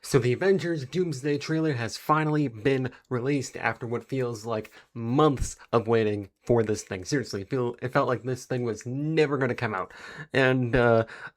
So the Avengers Doomsday trailer has finally been released after what feels like months of waiting for this thing. Seriously, it felt like this thing was never going to come out. And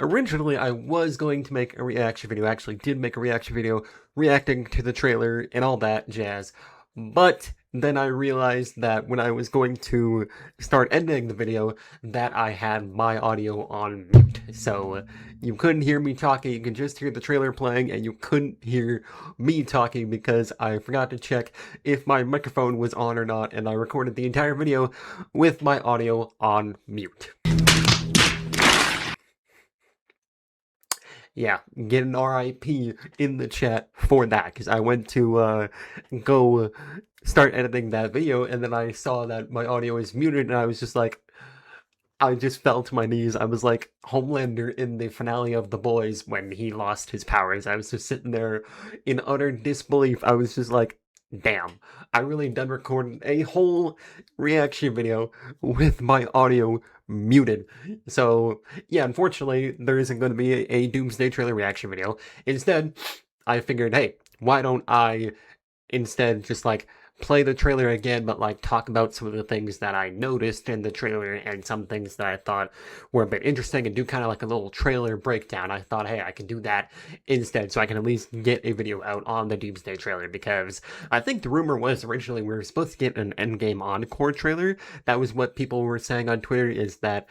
originally I was going to make a reaction video, actually did make a reaction video reacting to the trailer and all that jazz. But then I realized that when I was going to start editing the video that I had my audio on mute. So you couldn't hear me talking, you could just hear the trailer playing, and you couldn't hear me talking because I forgot to check if my microphone was on or not, and I recorded the entire video with my audio on mute. Yeah, get an RIP in the chat for that, because I went to go start editing that video, and then I saw that my audio is muted, and I was just like, I just fell to my knees. I was like Homelander in the finale of The Boys when he lost his powers. I was just sitting there in utter disbelief. I was just like, damn, I really done recorded a whole reaction video with my audio muted. So yeah, unfortunately, there isn't going to be a Doomsday trailer reaction video. Instead, I figured, hey, why don't I instead just like play the trailer again, but like talk about some of the things that I noticed in the trailer and some things that I thought were a bit interesting and do kind of like a little trailer breakdown. I thought, hey, I can do that instead so I can at least get a video out on the Doomsday trailer, because I think the rumor was originally we were supposed to get an Endgame Encore trailer. That was what people were saying on Twitter, is that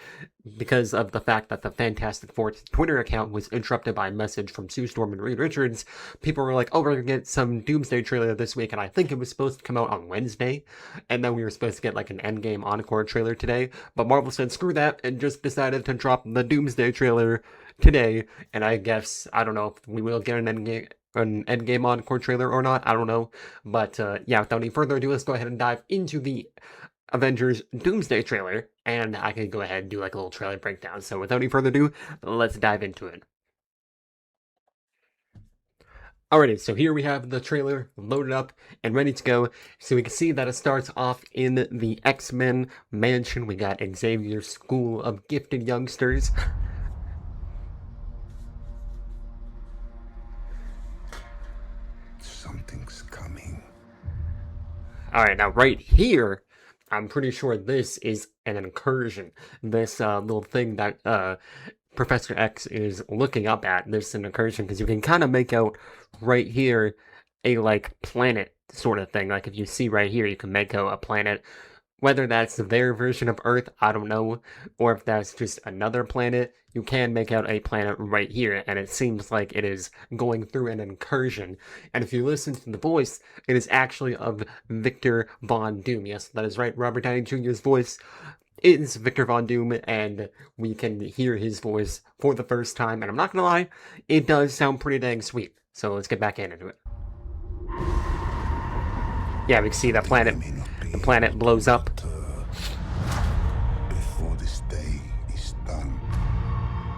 because of the fact that the Fantastic Four Twitter account was interrupted by a message from Sue Storm and Reed Richards, people were like, oh, we're gonna get some Doomsday trailer this week, and I think it was supposed to come out on Wednesday, and then we were supposed to get like an Endgame Encore trailer today, but Marvel said screw that and just decided to drop the Doomsday trailer today, and I guess, I don't know if we will get an Endgame Encore trailer or not, I don't know, but yeah, without any further ado, let's go ahead and dive into the Avengers Doomsday trailer, and I can go ahead and do like a little trailer breakdown. So without any further ado, let's dive into it. Alrighty, so here we have the trailer loaded up and ready to go. So we can see that it starts off in the X-Men mansion. We got Xavier's school of gifted youngsters. Something's coming. Alright, now right here, I'm pretty sure this is an incursion. This little thing that Professor X is looking up at. This is an incursion because you can kind of make out right here a like planet sort of thing. Like if you see right here, you can make out a planet. Whether that's their version of Earth, I don't know, or if that's just another planet, you can make out a planet right here, and it seems like it is going through an incursion. And if you listen to the voice, it is actually of Victor Von Doom. Yes, that is right, Robert Downey Jr.'s voice is Victor Von Doom, and we can hear his voice for the first time, and I'm not gonna lie, it does sound pretty dang sweet. So let's get back into it. Yeah, we can see that planet. The planet blows up. Before this day is done.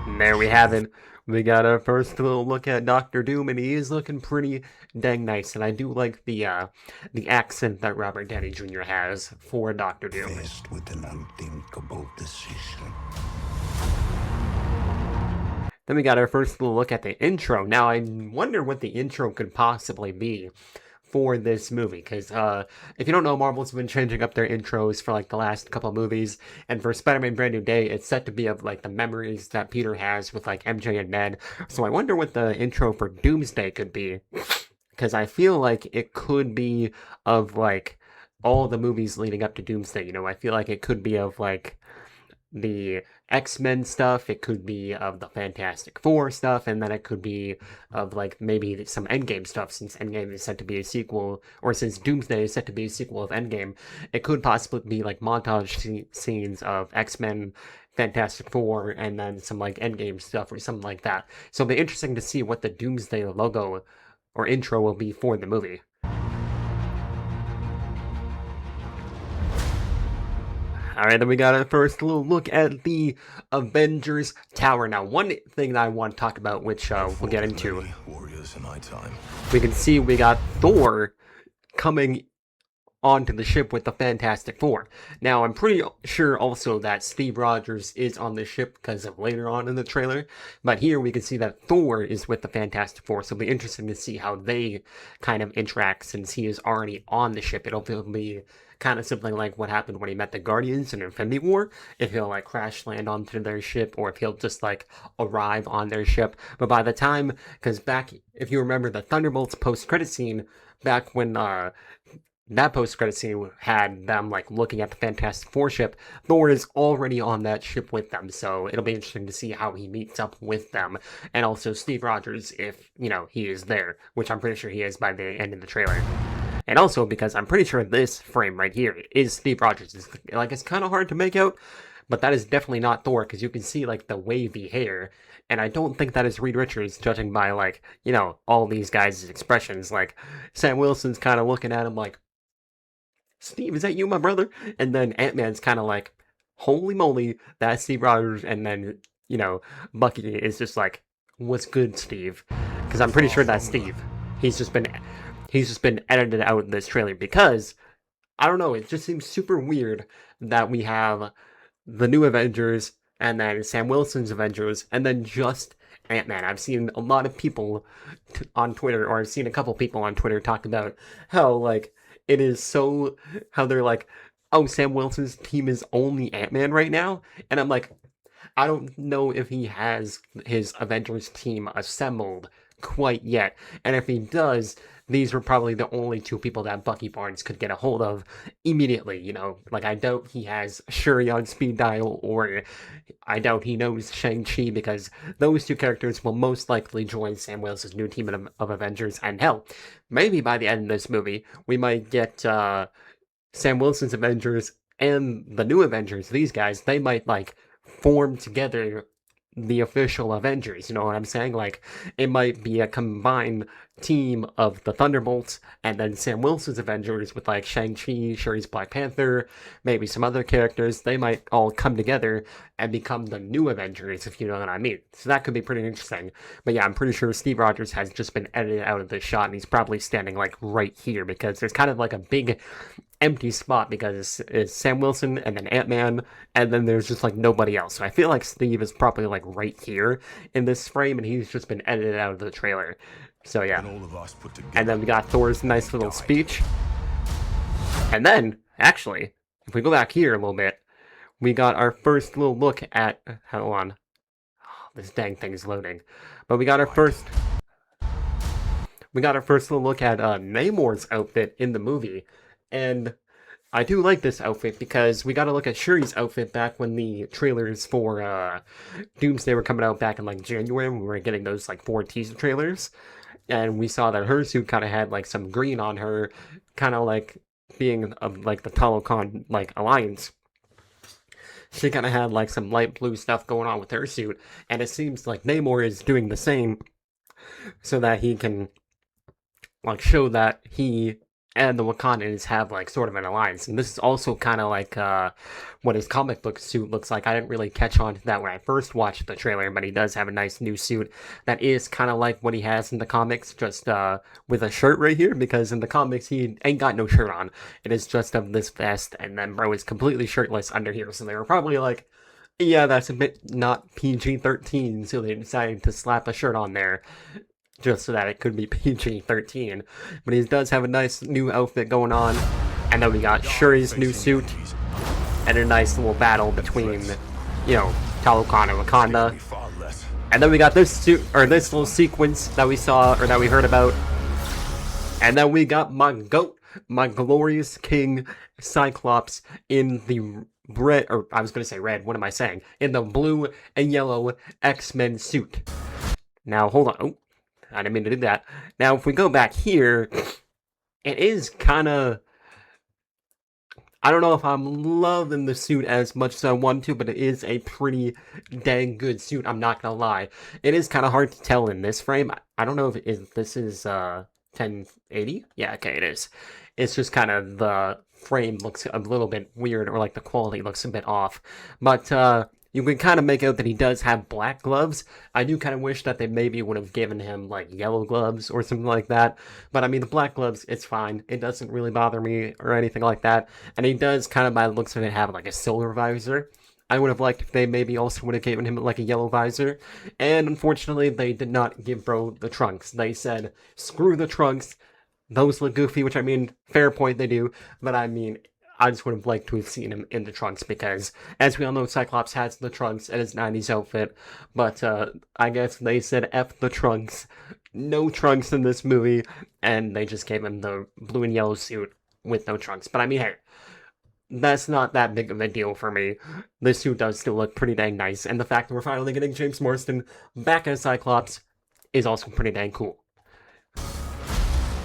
And there we have it. We got our first little look at Doctor Doom, and he is looking pretty dang nice. And I do like the accent that Robert Downey Jr. has for Doctor Doom. Faced with an unthinkable decision. Then we got our first little look at the intro. Now I wonder what the intro could possibly be for this movie, because if you don't know, Marvel's been changing up their intros for like the last couple of movies, and for Spider-Man Brand New Day, it's set to be of like the memories that Peter has with like MJ and Ned. So I wonder what the intro for Doomsday could be, because I feel like it could be of like all the movies leading up to Doomsday. You know, I feel like it could be of like the X-Men stuff, it could be of the Fantastic Four stuff, and then it could be of like maybe some Endgame stuff, since Endgame is set to be a sequel, or since Doomsday is set to be a sequel of Endgame. It could possibly be like montage scenes of X-Men, Fantastic Four, and then some like Endgame stuff or something like that. So it'll be interesting to see what the Doomsday logo or intro will be for the movie. Alright, then we got our first little look at the Avengers Tower. Now, one thing that I want to talk about, which we'll get into, Warriors in my time. we can see we got Thor coming onto the ship with the Fantastic Four. Now, I'm pretty sure also that Steve Rogers is on the ship because of later on in the trailer, but here we can see that Thor is with the Fantastic Four, so it'll be interesting to see how they kind of interact since he is already on the ship. It'll be kind of something like what happened when he met the Guardians in Infinity War, if he'll like crash land onto their ship or if he'll just like arrive on their ship. But by the time, because back, if you remember the Thunderbolts post-credit scene, back when that post-credit scene had them like looking at the Fantastic Four ship, Thor is already on that ship with them, so it'll be interesting to see how he meets up with them, and also Steve Rogers if, he is there, which I'm pretty sure he is by the end of the trailer. And also because I'm pretty sure this frame right here is Steve Rogers. It's kind of hard to make out, but that is definitely not Thor, because you can see like the wavy hair, and I don't think that is Reed Richards, judging by like, all these guys' expressions. Like, Sam Wilson's kind of looking at him like, Steve, is that you, my brother? And then Ant-Man's kind of like, holy moly, that's Steve Rogers. And then, Bucky is just like, what's good, Steve? Because I'm pretty sure that's Steve. He's just been edited out in this trailer because, I don't know, it just seems super weird that we have the new Avengers and then Sam Wilson's Avengers and then just Ant-Man. I've seen a lot of people on Twitter, or I've seen a couple people on Twitter talk about how, like, it is so, how they're like, oh, Sam Wilson's team is only Ant-Man right now? And I'm like, I don't know if he has his Avengers team assembled quite yet. And if he does, these were probably the only two people that Bucky Barnes could get a hold of immediately, Like, I doubt he has Shuri on speed dial, or I doubt he knows Shang-Chi, because those two characters will most likely join Sam Wilson's new team of Avengers. And hell, maybe by the end of this movie, we might get Sam Wilson's Avengers and the new Avengers. These guys, they might, like, form together the official Avengers, you know what I'm saying? Like, it might be a combined team of the Thunderbolts and then Sam Wilson's Avengers with, like, Shang-Chi, Shuri's Black Panther, maybe some other characters. They might all come together and become the new Avengers, if you know what I mean. So that could be pretty interesting. But yeah, I'm pretty sure Steve Rogers has just been edited out of this shot, and he's probably standing, like, right here, because there's kind of, like, a big empty spot, because it's Sam Wilson and then Ant-Man, and then there's just like nobody else. So I feel like Steve is probably like right here in this frame, and he's just been edited out of the trailer. So yeah. And then we got Thor's nice little speech. And then, actually, if we go back here a little bit, we got our first little look at, hold on, this dang thing is loading. But we got our first little look at Namor's outfit in the movie. And I do like this outfit because we got to look at Shuri's outfit back when the trailers for Doomsday were coming out back in like January, when we were getting those like 4 teaser trailers. And we saw that her suit kind of had like some green on her, kind of like being of like the Talokan like alliance. She kind of had like some light blue stuff going on with her suit, and it seems like Namor is doing the same, so that he can like show that he and the Wakandans have like sort of an alliance. And this is also kind of like what his comic book suit looks like. I didn't really catch on to that when I first watched the trailer, but he does have a nice new suit that is kind of like what he has in the comics, just with a shirt right here, because in the comics he ain't got no shirt on. It is just of this vest, and then bro is completely shirtless under here. So they were probably like, yeah, that's a bit not PG-13, so they decided to slap a shirt on there, just so that it could be PG-13. But he does have a nice new outfit going on. And then we got Shuri's new suit, and a nice little battle between, Talokan and Wakanda. And then we got this suit, or this little sequence that we saw, or that we heard about. And then we got my goat, my glorious king, Cyclops, in the red, or I was going to say red, what am I saying? In the blue and yellow X-Men suit. Now, hold on. Oh, I didn't mean to do that. Now, if we go back here, it is kind of, I don't know if I'm loving the suit as much as I want to, but it is a pretty dang good suit, I'm not gonna lie. It is kind of hard to tell in this frame. I don't know if this is 1080? Yeah, okay, it is. It's just kind of the frame looks a little bit weird, or like the quality looks a bit off. But you can kind of make out that he does have black gloves. I do kind of wish that they maybe would have given him like yellow gloves or something like that. But I mean, the black gloves, it's fine. It doesn't really bother me or anything like that. And he does kind of, by the looks of it, have like a silver visor. I would have liked if they maybe also would have given him like a yellow visor. And unfortunately, they did not give Bro the trunks. They said, screw the trunks. Those look goofy, which I mean, fair point, they do. But I mean, I just would have liked to have seen him in the trunks because, as we all know, Cyclops has the trunks and his 90s outfit. But I guess they said F the trunks. No trunks in this movie. And they just gave him the blue and yellow suit with no trunks. But I mean, hey, that's not that big of a deal for me. This suit does still look pretty dang nice, and the fact that we're finally getting James Marsden back as Cyclops is also pretty dang cool.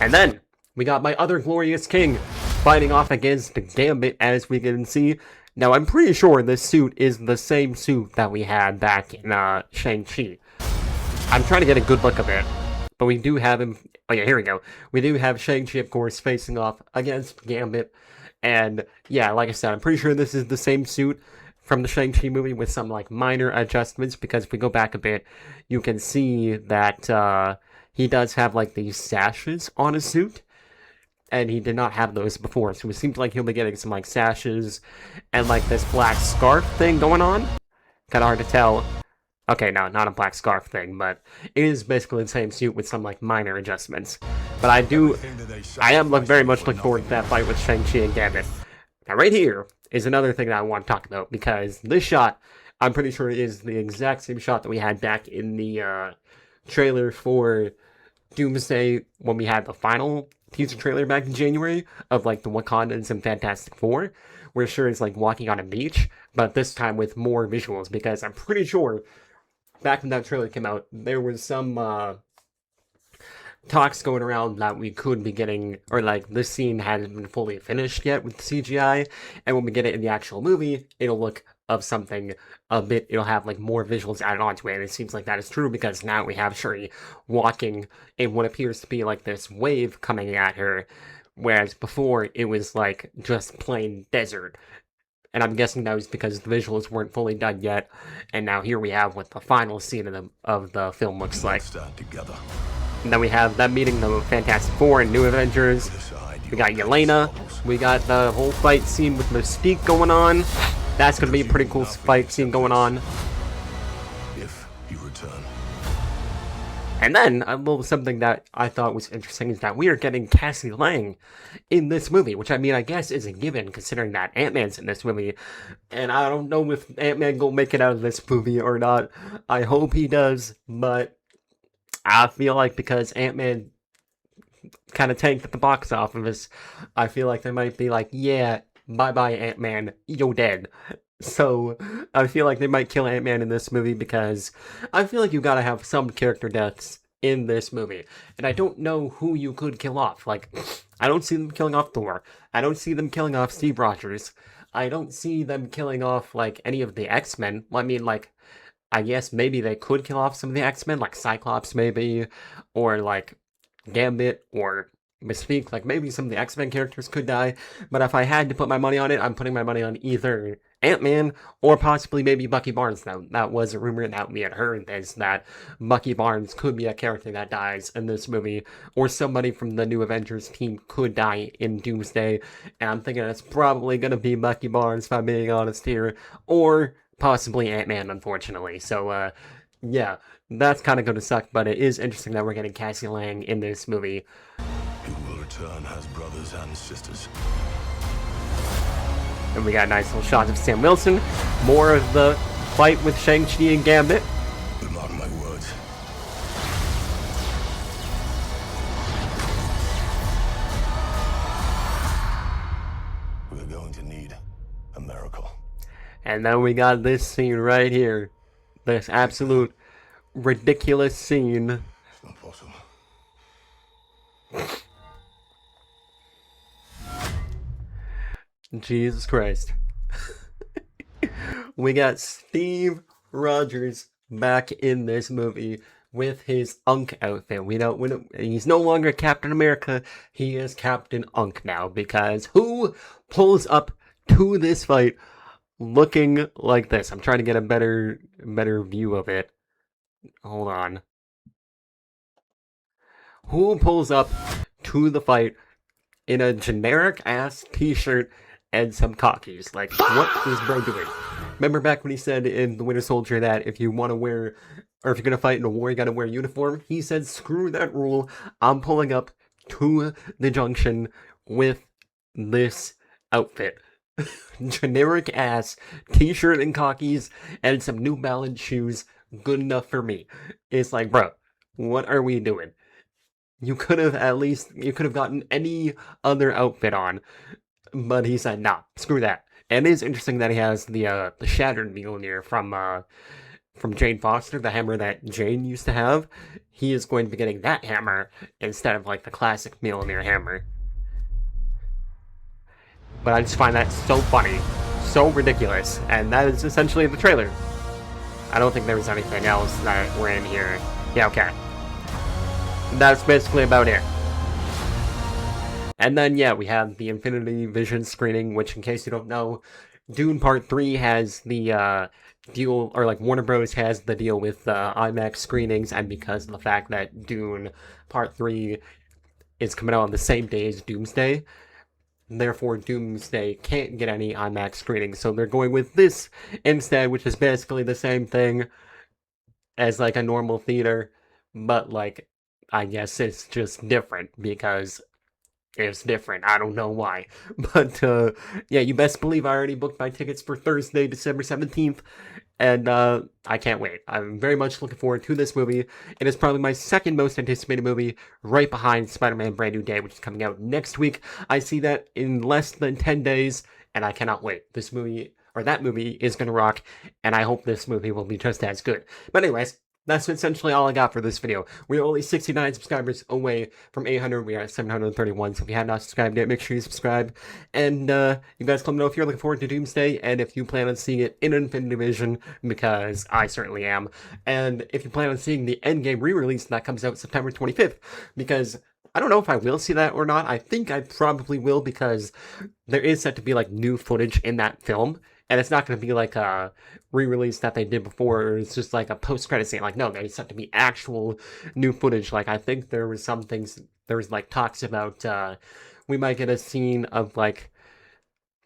And then, we got my other glorious king fighting off against Gambit, as we can see. Now, I'm pretty sure this suit is the same suit that we had back in Shang-Chi. I'm trying to get a good look of it, but we do have him... Oh yeah, here we go. We do have Shang-Chi, of course, facing off against Gambit. And yeah, like I said, I'm pretty sure this is the same suit from the Shang-Chi movie with some like minor adjustments, because if we go back a bit, you can see that he does have like these sashes on his suit, and he did not have those before, so it seems like he'll be getting some like sashes and like this black scarf thing going on. Kind of hard to tell. Okay, no, not a black scarf thing, but it is basically the same suit with some like minor adjustments. But I am very much looking forward to that fight with Shang-Chi and Gambit. Now right here is another thing that I want to talk about, because this shot, I'm pretty sure is the exact same shot that we had back in the trailer for Doomsday when we had the final teaser trailer back in January of like the Wakandans and Fantastic Four, where Shuri's like walking on a beach, but this time with more visuals, because I'm pretty sure back when that trailer came out, there was some talks going around that we could be getting, or like this scene hasn't been fully finished yet with CGI, and when we get it in the actual movie, it'll look of something a bit, it'll have like more visuals added onto it, and it seems like that is true because now we have Shuri walking in what appears to be like this wave coming at her, whereas before it was like just plain desert. And I'm guessing that was because the visuals weren't fully done yet, and now here we have what the final scene of the film looks like. And then we have them meeting the Fantastic Four and New Avengers. We got Yelena. We got the whole fight scene with Mystique going on. That's going to be a pretty cool fight scene going on. If you return. And then, a little something that I thought was interesting is that we are getting Cassie Lang in this movie, which I mean, I guess is a given considering that Ant-Man's in this movie. And I don't know if Ant-Man will make it out of this movie or not. I hope he does, but I feel like because Ant-Man kind of tanked at the box office, I feel like they might be like, yeah, bye-bye Ant-Man, you're dead. So, I feel like they might kill Ant-Man in this movie because I feel like you gotta have some character deaths in this movie. And I don't know who you could kill off. Like, I don't see them killing off Thor. I don't see them killing off Steve Rogers. I don't see them killing off, like, any of the X-Men. I mean, like, I guess maybe they could kill off some of the X-Men, like Cyclops maybe, or like Gambit, or Mystique. Like maybe some of the X-Men characters could die, but if I had to put my money on it, I'm putting my money on either Ant-Man or possibly maybe Bucky Barnes. Now, that was a rumor that we had heard, is that Bucky Barnes could be a character that dies in this movie, or somebody from the New Avengers team could die in Doomsday, and I'm thinking it's probably going to be Bucky Barnes, if I'm being honest here, or possibly Ant-Man, unfortunately. So, yeah, that's kind of going to suck, but it is interesting that we're getting Cassie Lang in this movie. Who will return as brothers and sisters. And we got nice little shots of Sam Wilson. More of the fight with Shang-Chi and Gambit. Mark my words. We're going to need a miracle. And then we got this scene right here. This absolute ridiculous scene. It's not possible. Jesus Christ. We got Steve Rogers back in this movie with his Unk outfit. He's no longer Captain America, he is Captain Unk now, because who pulls up to this fight looking like this. I'm trying to get a better view of it. Hold on. Who pulls up to the fight in a generic ass t-shirt and some khakis? Like, what is bro doing? Remember back when he said in The Winter Soldier that if you want to wear, or if you're gonna fight in a war, you gotta wear a uniform? He said, screw that rule. I'm pulling up to the junction with this outfit. Generic ass t-shirt and khakis and some New Balance shoes. Good enough for me. It's like, bro, what are we doing? You could have gotten any other outfit on, but he said, nah, screw that. And it is interesting that he has the shattered Mjolnir from Jane Foster, the hammer that Jane used to have. He is going to be getting that hammer instead of like the classic Mjolnir hammer. But I just find that so funny, so ridiculous, and that is essentially the trailer. I don't think there was anything else that we're in here. Yeah, okay. That's basically about it. And then, yeah, we have the Infinity Vision screening, which, in case you don't know, Dune Part 3 has the deal, or like Warner Bros. Has the deal with IMAX screenings, and because of the fact that Dune Part 3 is coming out on the same day as Doomsday, therefore Doomsday can't get any IMAX screenings, so they're going with this instead, which is basically the same thing as like a normal theater, but like, I guess it's just different because it's different. I don't know why. But yeah, you best believe I already booked my tickets for Thursday, December 17th, and I can't wait. I'm very much looking forward to this movie. It is probably my second most anticipated movie, right behind Spider-Man Brand New Day, which is coming out next week. I see that in less than 10 days, and I cannot wait. This movie, or that movie, is going to rock, and I hope this movie will be just as good. But anyways, that's essentially all I got for this video. We are only 69 subscribers away from 800. We are at 731, so if you have not subscribed yet, make sure you subscribe. And you guys let me know if you're looking forward to Doomsday, and if you plan on seeing it in Infinity Vision, because I certainly am. And if you plan on seeing the Endgame re-release that comes out September 25th, because I don't know if I will see that or not. I think I probably will, because there is set to be like new footage in that film. And it's not going to be like a re-release that they did before. It's just like a post-credit scene. Like, no, there's set to be actual new footage. Like, I think there was some things, there was like talks about, we might get a scene of like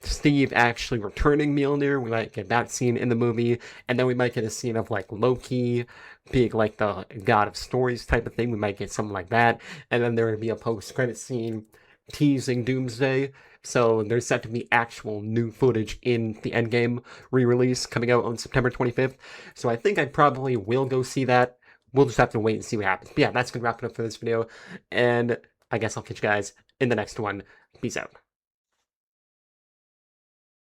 Steve actually returning Mjolnir. We might get that scene in the movie. And then we might get a scene of like Loki being like the god of stories type of thing. We might get something like that. And then there would be a post-credit scene teasing Doomsday. So there's set to be actual new footage in the Endgame re-release coming out on September 25th. So I think I probably will go see that. We'll just have to wait and see what happens. But yeah, that's going to wrap it up for this video. And I guess I'll catch you guys in the next one. Peace out.